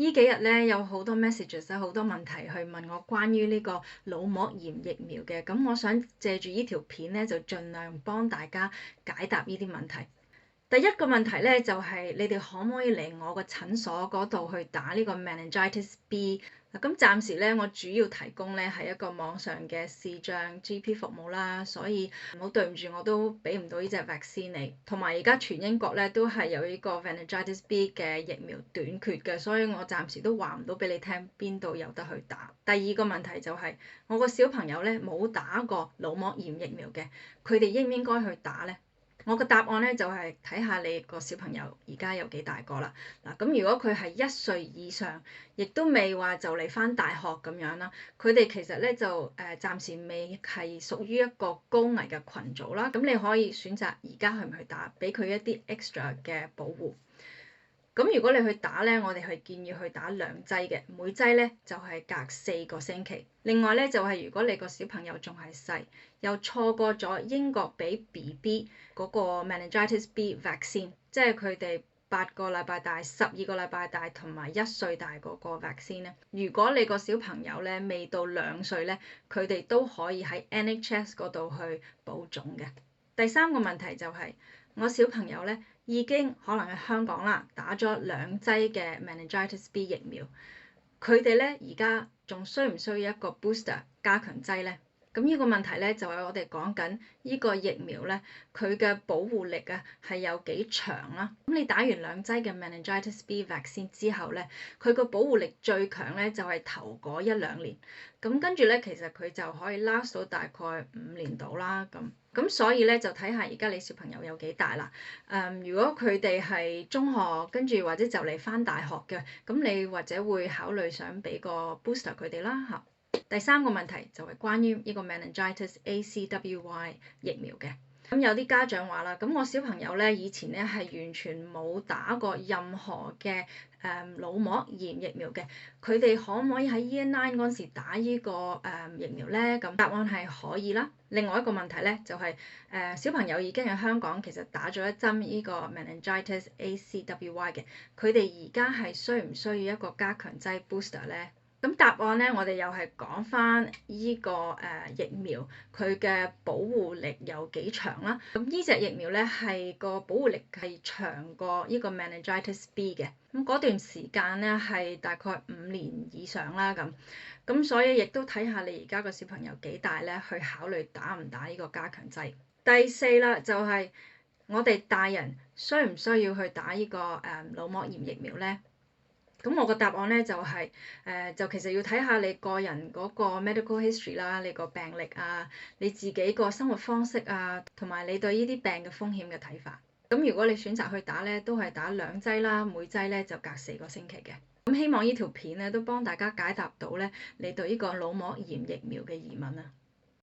呢幾日咧有好多 messages 好多問題去問我關於呢個腦膜炎疫苗嘅，咁我想借住呢條片咧就盡量幫大家解答呢啲問題。第一個問題咧就係你哋可唔可以嚟我個診所嗰度去打呢個 meningitis B？咁暫時咧我主要提供咧係一個網上嘅視像 GP 服務啦，所以好對唔住我都俾唔到呢隻 vaccine 你。同埋而家全英國咧都係有呢個 meningitis B 嘅疫苗短缺嘅，所以我暫時都話唔到俾你聽邊度有得去打。第二個問題就係我個小朋友咧冇打過腦膜炎疫苗嘅，佢哋應唔應該去打咧？我個答案咧就係睇下你個小朋友而家有幾大個啦。嗱，咁如果佢係1歲以上，亦都未話就嚟返大學咁樣啦，佢哋其實咧就暫時未係屬於一個高危嘅群組啦。咁你可以選擇而家去唔去打，俾佢一啲 extra 嘅保護。咁如果你去打咧，我哋係建議去打2劑嘅，每劑咧就係隔4個星期。另外咧就係如果你個小朋友仲係細，又錯過咗英國俾 BB 嗰個 meningitis B vaccine，即係佢哋8個禮拜大、12個禮拜大同埋1歲大嗰個 vaccine 咧。如果你個小朋友咧未到2歲咧，佢哋都可以喺 NHS 嗰度去補種嘅。第三個問題就係我小朋友咧已經可能喺香港啦，打咗2劑嘅 meningitis B 疫苗，佢哋咧而家仲需唔需要一個 booster 加強劑咧？咁呢個問題咧就係我哋講緊呢個疫苗咧，佢嘅保護力啊係有幾長啦。咁你打完2劑嘅 meningitis B vaccine 之後咧，佢個保護力最強咧就係頭嗰1-2年，咁跟住咧其實佢就可以 last 到大概5年到啦咁所以咧就睇下而家你小朋友有幾大啦。如果佢哋係中學跟住或者就嚟返大學嘅，咁你或者會考慮想俾個 booster 佢哋啦嚇。第三個問題就係關於呢個 meningitis ACWY 疫苗嘅。咁有啲家長話啦，咁我小朋友咧以前咧係完全冇打過任何嘅腦膜炎疫苗嘅，佢哋可唔可以喺 Year 9嗰時打呢個疫苗咧？咁答案係可以啦。另外一個問題咧就係小朋友已經喺香港其實打咗1針呢個 meningitis ACWY 嘅，佢哋而家係需唔需要一個加強劑 booster 咧？咁答案咧，我哋又係講翻依個疫苗佢嘅保護力有幾長啦。咁呢隻疫苗咧係個保護力係長過呢個 meningitis B 嘅。咁嗰段時間咧係大概5年以上啦咁所以亦都睇下你而家個小朋友幾大咧，去考慮打唔打呢個加強劑。第4啦，就係我哋大人需唔需要去打呢個腦膜炎疫苗咧？咁我個答案咧就係就其實要睇下你個人嗰個 medical history 啦，你個病歷啊，你自己個生活方式啊，同埋你對呢啲病嘅風險嘅睇法。咁如果你選擇去打咧，都係打2劑啦，每劑咧就隔4個星期嘅。咁希望呢條片咧都幫大家解答到咧你對呢個腦膜炎疫苗嘅疑問啊！